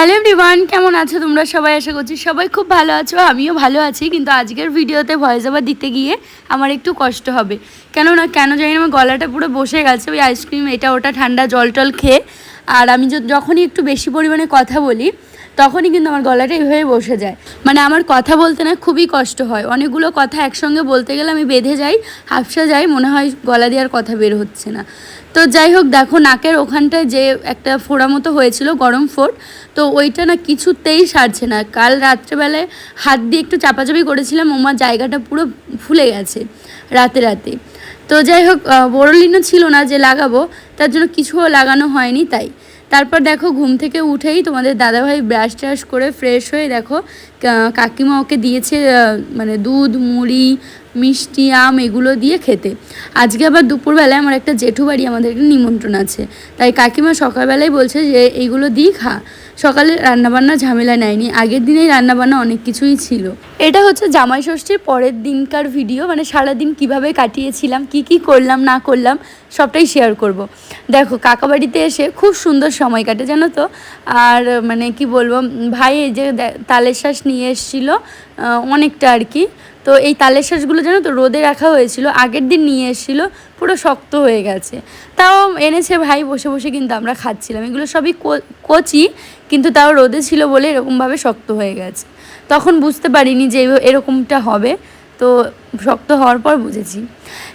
Hello everyone, কেমন আছো তোমরা সবাই? আশা করছি সবাই খুব ভালো আছো, আমিও ভালো আছি। কিন্তু আজকের ভিডিওতে ভয়েস ওভার দিতে গিয়ে আমার একটু কষ্ট হবে। কেন জানি না, আমার গলাটা পুরো বসে গেছে ওই আইসক্রিম এটা ওটা ঠান্ডা জল টল খেয়ে। আর আমি যখনই একটু বেশি পরিমাণে কথা বলি তখনই কিন্তু আমার গলাটা এইভাবে বসে যায়। মানে আমার কথা বলতে না খুবই কষ্ট হয়, অনেকগুলো কথা একসঙ্গে বলতে গেলে আমি বেঁধে যাই, হাফসা যাই, মনে হয় গলা দিয়ে আর কথা বের হচ্ছে না। তো যাই হোক, দেখো নাকের ওখানটায় যে একটা ফোড়া মতো হয়েছিল, গরম ফোড়, তো ওইটা না কিছুতেই সারছে না। কাল রাত্রেবেলায় হাত দিয়ে একটু চাপাচাপি করেছিলাম, আমার জায়গাটা পুরো ফুলে গেছে রাতে। তো যাই হোক, বোরোলিনও ছিল না যে লাগাবো, তার জন্য কিছুও লাগানো হয়নি। তারপর দেখো ঘুম থেকে উঠেই তোমাদের দাদাভাই ব্রাশ ট্রাশ করে ফ্রেশ হয়ে দেখো কাকিমা ওকে দিয়েছে মানে দুধ, মুড়ি, মিষ্টি, আম এগুলো দিয়ে খেতে। আজকে আবার দুপুরবেলায় আমার একটা জেঠু বাড়ি আমাদেরকে নিমন্ত্রণ আছে, তাই কাকিমা সকালবেলায় বলছে যে এইগুলো দিয়ে খা। সকালে রান্নাবান্না ঝামেলা নেয়নি, আগের দিনেই রান্নাবান্না অনেক কিছুই ছিল। এটা হচ্ছে জামাই ষষ্ঠীর পরের দিনকার ভিডিও, মানে সারাদিন কিভাবে কাটিয়েছিলাম, কি করলাম না করলাম সবটাই শেয়ার করব। দেখো কাকা বাড়িতে এসে খুব সুন্দর সময় কাটে জানো তো। আর মানে কি বলবো, ভাই এই যে তালের শ্বাস নিয়ে এসেছিলো অনেকটা আর কি। তো এই তালের শ্বাসগুলো জানো তো রোদে রাখা হয়েছিল, আগের দিন নিয়ে এসেছিলো, পুরো শক্ত হয়ে গেছে। তাও এনেছে ভাই, বসে বসে কিন্তু আমরা খাচ্ছিলাম। এগুলো সবই কচি, কিন্তু তাও রোদে ছিল বলে এরকমভাবে শক্ত হয়ে গেছে। তখন বুঝতে পারিনি যে এরকমটা হবে, তো শক্ত হওয়ার পর বুঝেছি।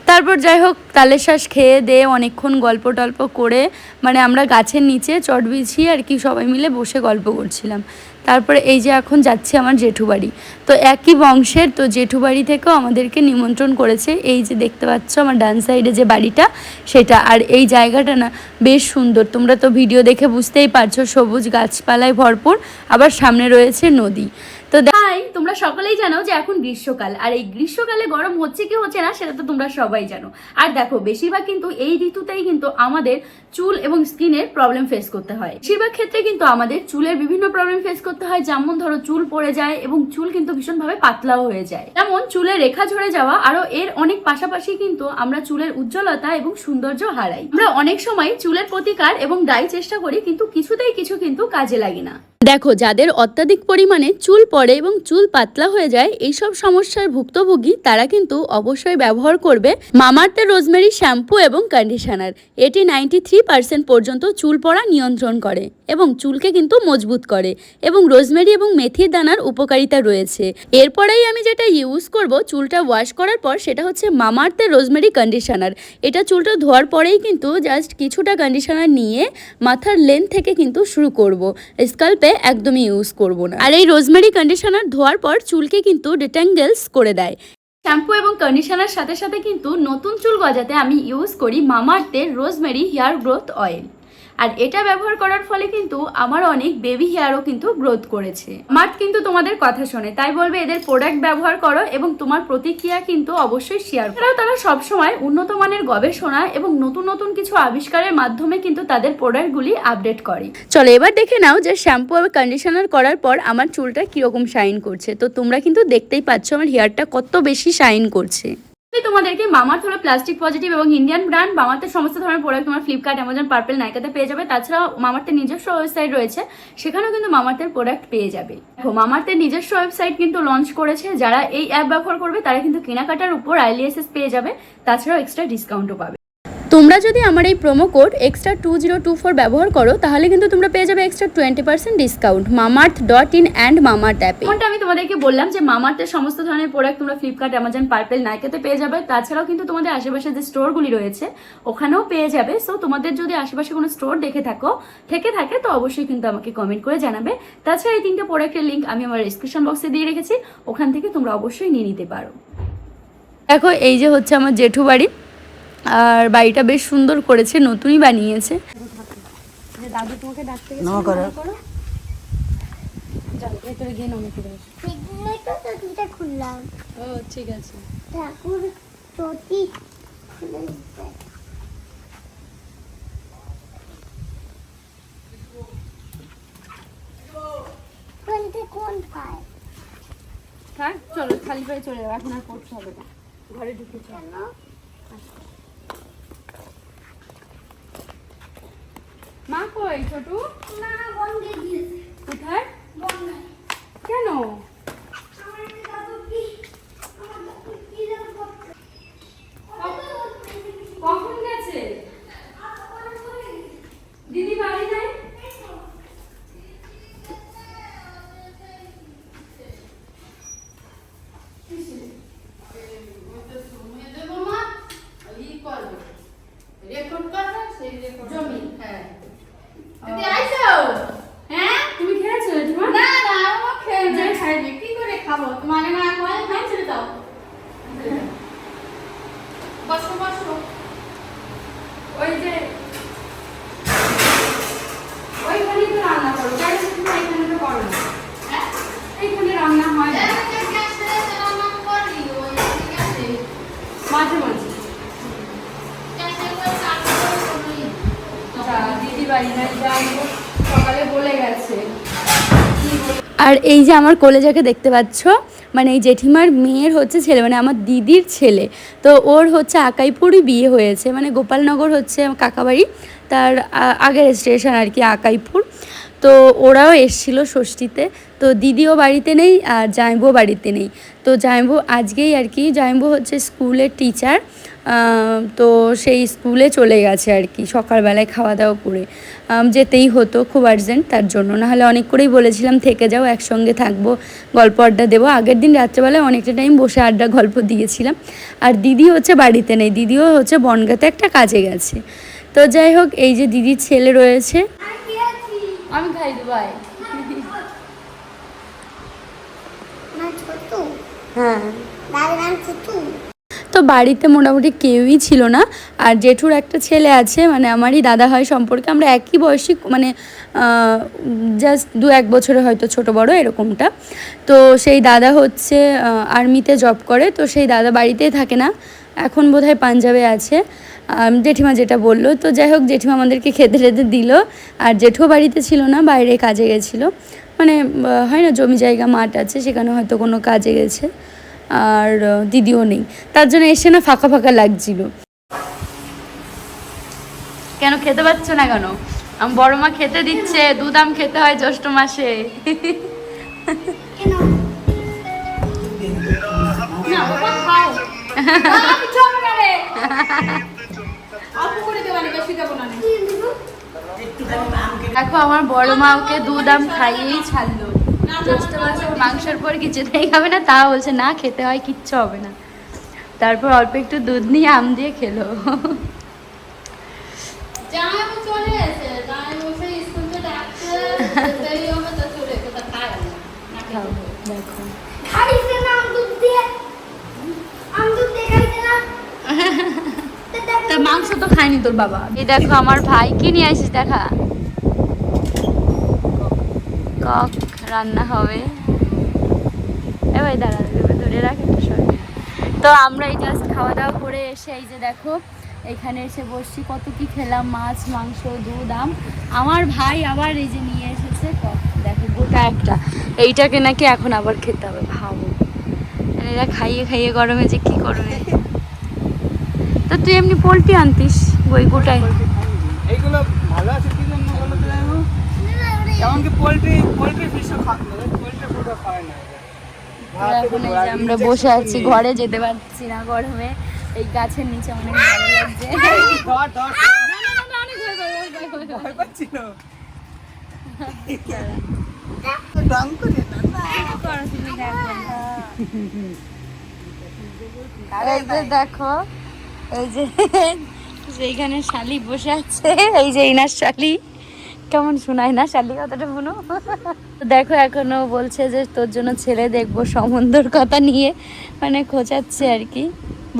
তারপর যাই হোক, তালের শ্বাস খেয়ে দিয়ে অনেকক্ষণ গল্প টল্প করে, মানে আমরা গাছের নিচে চট বিছিয়ে আর কি সবাই মিলে বসে গল্প করছিলাম। তারপরে এই যে এখন যাচ্ছি আমার জেঠু বাড়ি, তো একই বংশের, তো জেঠু বাড়ি থেকেও আমাদেরকে নিমন্ত্রণ করেছে। এই যে দেখতে পাচ্ছ আমার ডান সাইডে যে বাড়িটা সেটা। আর এই জায়গাটা না বেশ সুন্দর, তোমরা তো ভিডিও দেখে বুঝতেই পারছো, সবুজ গাছপালায় ভরপুর, আবার সামনে রয়েছে নদী। তো তোমরা সকলেই জানো যে এখন গ্রীষ্মকাল, আর এই গ্রীষ্মকালে গরম হচ্ছে কি হচ্ছে না সেটা তো তোমরা সবাই জানো। আর দেখো বেশিরভাগ কিন্তু এই ঋতুতেই কিন্তু আমাদের চুল এবং স্কিনের প্রবলেম ফেস করতে হয়। বেশিরভাগ ক্ষেত্রে কিন্তু আমাদের চুলের বিভিন্ন প্রবলেম ফেস করতে হয়, যেমন ধরো চুল পড়ে যায় এবং চুল কিন্তু ভীষণভাবে পাতলাও হয়ে যায়, যেমন চুলের রেখা ঝরে যাওয়া। আরো এর অনেক পাশাপাশি কিন্তু আমরা চুলের উজ্জ্বলতা এবং সৌন্দর্য হারাই। আমরা অনেক সময় চুলের প্রতিকার এবং ডাই চেষ্টা করি, কিন্তু কিছুতেই কিছু কিন্তু কাজে লাগে না। দেখো যাদের অত্যাধিক পরিমাণে চুল পড়ে এবং চুল পাতলা হয়ে যায়, এইসব সমস্যার ভুক্তভোগী তারা কিন্তু অবশ্যই ব্যবহার করবে মামাআর্থের রোজমেরি শ্যাম্পু এবং কন্ডিশনার। এটি 93% পর্যন্ত চুল পড়া নিয়ন্ত্রণ করে এবং চুলকে কিন্তু মজবুত করে, এবং রোজমেরি এবং মেথির দানার উপকারিতা রয়েছে। এরপরেই আমি যেটা ইউজ করব চুলটা ওয়াশ করার পর, সেটা হচ্ছে মামাআর্থের রোজমেরি কন্ডিশনার। এটা চুলটা ধোয়ার পরেই কিন্তু জাস্ট কিছুটা কন্ডিশনার নিয়ে মাথার লেন্থ থেকে কিন্তু শুরু করব, স্কাল্পে একদমই ইউজ করব না। আর এই রোজমেরি কন্ডিশনার ধোয়ার পর চুলকে কিন্তু ডিট্যাঙ্গেলস করে দেয়। শ্যাম্পু এবং কন্ডিশনার সাথে সাথে কিন্তু নতুন চুল গজাতে আমি ইউজ করি মামাআর্থের রোজমেরি হেয়ার গ্রোথ অয়েল। আর এটা ব্যবহার করার ফলে কিন্তু আমার অনেক বেবি হেয়ারও কিন্তু গ্রোথ করেছে। মামাআর্থ কিন্তু তোমাদের কথা শোনে, তাই বলবে এদের প্রোডাক্ট ব্যবহার করো এবং তোমার প্রতিক্রিয়া কিন্তু অবশ্যই শেয়ার করো। তারা সবসময় উন্নত মানের গবেষণা এবং নতুন নতুন কিছু আবিষ্কারের মাধ্যমে কিন্তু তাদের প্রোডাক্টগুলি আপডেট করে। চলো এবার দেখে নাও যে শ্যাম্পু এবং কন্ডিশনার করার পর আমার চুলটা কিরকম শাইন করছে। তো তোমরা কিন্তু দেখতেই পাচ্ছ আমার হেয়ারটা কত বেশি শাইন করছে। তোমাদেরকে মামাআর্থ হলো প্লাস্টিক পজিটিভ এবং ইন্ডিয়ান ব্র্যান্ড। মামাআর্থের সমস্ত ধরনের প্রোডাক্ট তোমার ফ্লিপকার্ট, অ্যামাজন, পার্পেল, নাইকাতে পেয়ে যাবে। তাছাড়াও মামাআর্থের নিজস্ব ওয়েবসাইট রয়েছে, সেখানেও কিন্তু মামাআর্থের প্রোডাক্ট পেয়ে যাবে। দেখো মামাআর্থের নিজস্ব ওয়েবসাইট কিন্তু লঞ্চ করেছে, যারা এই অ্যাপ ব্যবহার করবে তারা কিন্তু কেনাকাটার উপর ILSS পেয়ে যাবে, তাছাড়াও এক্সট্রা ডিসকাউন্টও পাবে। তোমরা যদি আমার এই প্রোমো কোড এক্সট্রা 2024 ব্যবহার করো, তাহলে কিন্তু তোমরা পেয়ে যাবে extra 20% discount mamaarth.in and Mamaearth অ্যাপে। যেমনটা আমি তোমাদেরকে বললাম যে মামাআর্থের সমস্ত ধরনের প্রোডাক্ট তোমরা ফ্লিপকার্ট, অ্যামাজন, পার্পেল, নাইকাতে পেয়ে যাবে। তাছাড়াও কিন্তু তোমাদের আশেপাশে যে স্টোরগুলি রয়েছে ওখানেও পেয়ে যাবে। সো তোমাদের যদি আশেপাশে কোনো স্টোর দেখে থাকে তো অবশ্যই কিন্তু আমাকে কমেন্ট করে জানাবে। তাছাড়া এই 3টে প্রোডাক্টের লিঙ্ক আমি আমার ডেসক্রিপশন বক্সে দিয়ে রেখেছি, ওখান থেকে তোমরা অবশ্যই নিয়ে নিতে পারো। দেখো এই যে হচ্ছে আমার জেঠু বাড়ি, আর বাড়িটা বেশ সুন্দর করেছে, নতুনই বানিয়েছে। দাদু তোমাকে ডাকতে গেছে, নমো করো। যাও ভেতরে গিয়ে নমো করে এসো। এটা খুললাম। ও ঠিক আছে। ঠাকুর প্রতি খুলে দিতে। কোন পায়? হ্যাঁ চলো খালি পায়ে চলে যাও, এখন আর পড়তে হবে না, ঘরে ঢুকে চলো। মা কই ছোটু? না বন্ধ দিয়ে দিয়েছে। কোথায়? কেন? কখন গেছে? দিদি বাড়ি নাই? জমি, হ্যাঁ। তুমি খেয়েছো জেঠিমা? কি করে খাবো? তোমাকে না খাওয়ালে খাই ছেড়ে দাও। বসো বসো। ওই যে ওইখানেই তো রান্না করো, তাই তুমি এখানে তো করো না। হ্যাঁ? এইখানে রান্না হয় না রান্না করি ওই গ্যাসে। মাঝে মাঝে। গ্যাসে করে রান্না করে কোনোই। দিদি বাড়ি নাই, যাই হোক, সকালে বলে গেছে। আর এই যে আমার কলেজাকে দেখতে পাচ্ছ, মানে এই জেঠিমার মেয়ের হচ্ছে ছেলে, মানে আমার দিদির ছেলে। তো ওর হচ্ছে আকাইপুরই বিয়ে হয়েছে, মানে গোপালনগর হচ্ছে কাকাবাড়ি, তার আগের স্টেশন আর কি আকাইপুর। তো ওরাও এসেছিলো ষষ্ঠীতে। তো দিদিও বাড়িতে নেই আর জামাইবুও বাড়িতে নেই। তো জামাইবু আজকেই আর কি, জামাইবু হচ্ছে স্কুলের টিচার, তো সেই স্কুলে চলে গেছে আর কি সকালবেলায় খাওয়া দাওয়া করে। যেতেই হতো, খুব আর্জেন্ট, তার জন্য। নাহলে অনেক করেই বলেছিলাম থেকে যাও, একসঙ্গে থাকবো, গল্প আড্ডা দেবো। আগের দিন রাত্রেবেলায় অনেকটা টাইম বসে আড্ডা গল্প দিয়েছিলাম। আর দিদি হচ্ছে বাড়িতে নেই, দিদিও হচ্ছে বনগাঁতে একটা কাজে গেছে। তো যাই হোক, এই যে দিদির ছেলে রয়েছে, আমি খাই দেবাই। হ্যাঁ, তো বাড়িতে মোটামুটি কেউই ছিল না। আর জেঠুর একটা ছেলে আছে, মানে আমারই দাদা হয় সম্পর্কে, আমরা একই বয়সী, মানে জাস্ট 2-1 বছরে হয়তো ছোট বড় এরকমটা। তো সেই দাদা হচ্ছে আর্মিতে জব করে, তো সেই দাদা বাড়িতেই থাকে না, এখন বোধহয় পাঞ্জাবে আছে, জেঠিমা যেটা বললো। তো যাই হোক, জেঠিমা আমাদেরকে খেতে টেতে দিল। আর জেঠুও বাড়িতে ছিল না, বাইরে কাজে গেছিলো, মানে হয় না জমি জায়গা মাঠ আছে, সেখানে হয়তো কোনো কাজে গেছে। আর দিদিও নেই, তার জন্য এসে না ফাঁকা ফাঁকা লাগছিল। কেন খেতে পাচ্ছ না কেন? আমার বড় মা খেতে দিচ্ছে, দুধ আম খেতে হয় জ্যৈষ্ঠ মাসে। দেখো আমার বড় মা ওকে দুধ আম খাইয়েই ছাড়লো। জ্যৈষ্ঠ মাসে মাংসের পর কিছুতেই খাবে না, তা বলছে না খেতে হয়, কিচ্ছু হবে না। তারপর অল্প একটু দুধ নিয়ে আম দিয়ে খেলো। তা মাংস তো খায়নি তোর বাবা। এই দেখো আমার ভাই কি নিয়ে আসিস, দেখা কক রান্না হবে। এবার দাঁড়া ধরে রাখ একটু সর। তো আমরা এই জাস্ট খাওয়া দাওয়া করে এসে এই যে দেখো এখানে এসে বসছি, কত কি খেলাম, মাছ মাংস দুধ আম। আমার ভাই আবার এই যে নিয়ে এসেছে কক, দেখো গোটা একটা, এইটাকে নাকি এখন আবার খেতে হবে, ভাবো এরা খাইয়ে খাইয়ে গরমে যে কি করবে। তো তুই এমনি পোলট্রি আনতিস ওই গোটায়। এইগুলো ভালো আছে কি জন্য বলো তো? এমনকি পোলট্রি ফিশও পোলট্রি ফুডও খায় না। এখন এই যে আমরা বসে আছি, ঘরে যেতে পারছি না গরমে, এই গাছের নিচে অনেক ভালো লাগছে। ভয় পাচ্ছিল। এই যে দেখো, এই যে সেইখানে শালি বসে আছে, এই যে ইনার শালি, কেমন শোনায় না শালি কথাটা শুনো। দেখো এখনো বলছে যে তোর জন্য ছেলে দেখবো, সম্বন্ধর কথা নিয়ে মানে খোঁচাচ্ছে আর কি।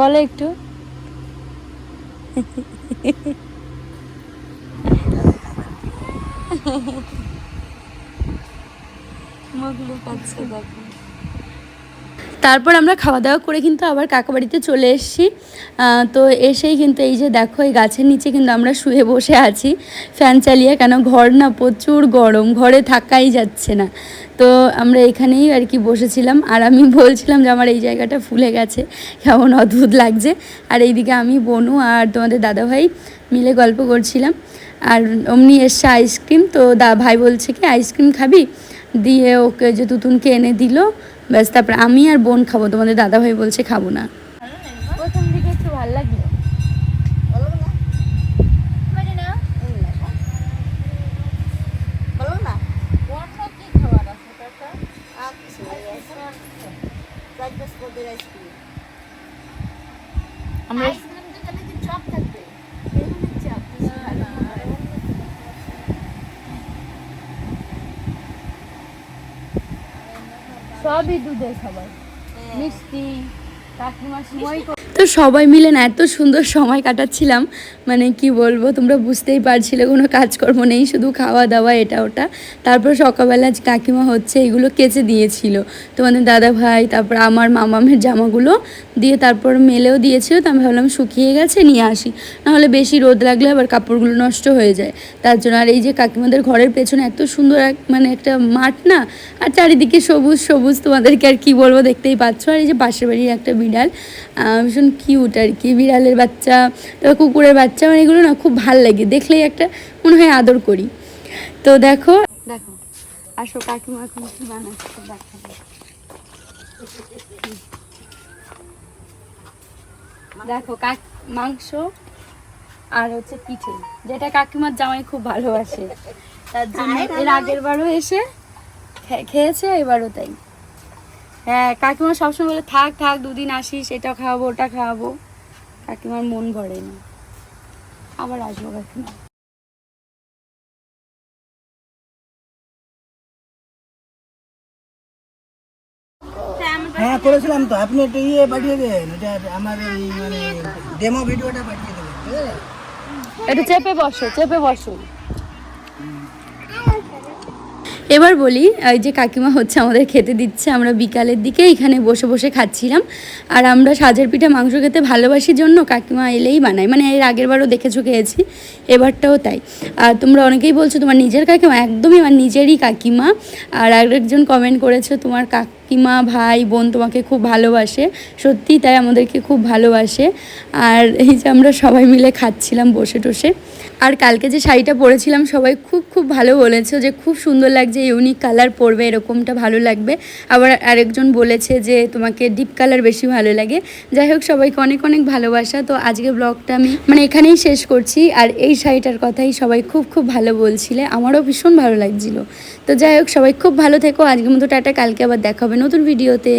বলো একটু। মুখ লুকাচ্ছে দেখো। তারপর আমরা খাওয়া দাওয়া করে কিন্তু আবার কাকা বাড়িতে চলে এসেছি। তো এসেই কিন্তু এই যে দেখো এই গাছের নিচে কিন্তু আমরা শুয়ে বসে আছি ফ্যান চালিয়ে, কেন ঘর না প্রচুর গরম, ঘরে থাকাই যাচ্ছে না। তো আমরা এখানেই আর কি বসেছিলাম। আর আমি বলছিলাম যে আমার এই জায়গাটা ফুলে গেছে, কেমন অদ্ভুত লাগছে। আর এইদিকে আমি বনু আর তোমাদের দাদাভাই মিলে গল্প করছিলাম। আর অমনি এসছে আইসক্রিম, তো ভাই বলছে কি আইসক্রিম খাবি, দিয়ে ওকে যে তুতুনকে এনে দিল, ব্যাস তারপর আমি আর বোন খাবো, তোমাদের দাদাভাই বলছে খাবো না। প্রথম দিকে একটু ভালো লাগলো, আমরা সবই দুধের খাবার, মিষ্টি কাকিমার সময়। তো সবাই মিলে না এত সুন্দর সময় কাটাচ্ছিলাম, মানে কি বলবো, তোমরা বুঝতেই পারছিলে কোনো কাজকর্ম নেই, শুধু খাওয়া দাওয়া এটা ওটা। তারপর সকালবেলা কাকিমা হচ্ছে এগুলো কেচে দিয়েছিল, তোমাদের দাদা ভাই, তারপর আমার মামামের জামাগুলো দিয়ে তারপর মেলেও দিয়েছিল। তো আমি ভাবলাম শুকিয়ে গেছে নিয়ে আসি, নাহলে বেশি রোদ লাগলে আবার কাপড়গুলো নষ্ট হয়ে যায়, তার জন্য। আর এই যে কাকিমাদের ঘরের পেছনে এত সুন্দর মানে একটা মাঠ না, আর চারিদিকে সবুজ সবুজ, তোমাদেরকে আর কি বলবো, দেখতেই পাচ্ছ। আর এই যে পাশের বাড়ির একটা বিড়াল, ভীষণ কিউট আর কি, বিড়ালের বাচ্চা, তারপর কুকুরের বাচ্চা, মানে এগুলো না খুব ভাল লাগে, দেখলেই একটা মনে হয় আদর করি। তো দেখো দেখো, আসো কাকিমা এখন কি বানাচ্ছে দেখাবো। দেখো মাংস আর হচ্ছে পিঠে, যেটা কাকিমার জামাই খুব ভালোবাসে, তার জন্য এর আগের বারও এসে খেয়েছে, এবারও তাই। হ্যাঁ, কাকিমা সবসময় বলে থাক থাক, দুদিন আসিস, এটা খাওয়াবো ওটা খাওয়াবো, কাকিমার মন ভরে না, আবার আসবো কাকিমা। হ্যাঁ করেছিলাম তো, আপনি একটা পাঠিয়ে দেন, এটা আমার এই মানে ডেমো ভিডিওটা পাঠিয়ে দেবেন, ঠিক আছে? একটু চেপে বসো, চেপে বসো। এবার বলি, এই যে কাকিমা হচ্ছে আমাদের খেতে দিচ্ছে, আমরা বিকালের দিকে এখানে বসে বসে খাচ্ছিলাম। আর আমরা সাজের পিঠা মাংস খেতে ভালোবাসির জন্য কাকিমা এলেই বানাই, মানে এর আগের বারও দেখেছো খেয়েছি, এবারটাও তাই। আর তোমরা অনেকেই বলছো তোমার নিজের কাকিমা, একদমই আমার নিজেরই কাকিমা। আর আরেকজন কমেন্ট করেছো তোমার কাকিমা ভাই বোন তোমাকে খুব ভালোবাসে, সত্যি তাই, আমাদেরকে খুব ভালোবাসে। আর এই যে আমরা সবাই মিলে খাচ্ছিলাম বসে টসে। আর কালকে যে শাড়িটা পরেছিলাম সবাই খুব খুব ভালো বলেছে, যে খুব সুন্দর লাগছে, ইউনিক কালার পরবে, এরকমটা ভালো লাগবে। আবার আরেকজন বলেছে যে তোমাকে ডিপ কালার বেশি ভালো লাগে। যাই হোক, সবাইকে অনেক অনেক ভালোবাসা। তো আজকে ব্লগটা আমি মানে এখানেই শেষ করছি। আর এই শাড়িটার কথাই সবাই খুব খুব ভালো বলছিলে, আমারও ভীষণ ভালো লাগছিল। তো যাই হোক, সবাই খুব ভালো থেকো, আজকের মতো টাটা, কালকে আবার দেখা হবে নতুন ভিডিওতে।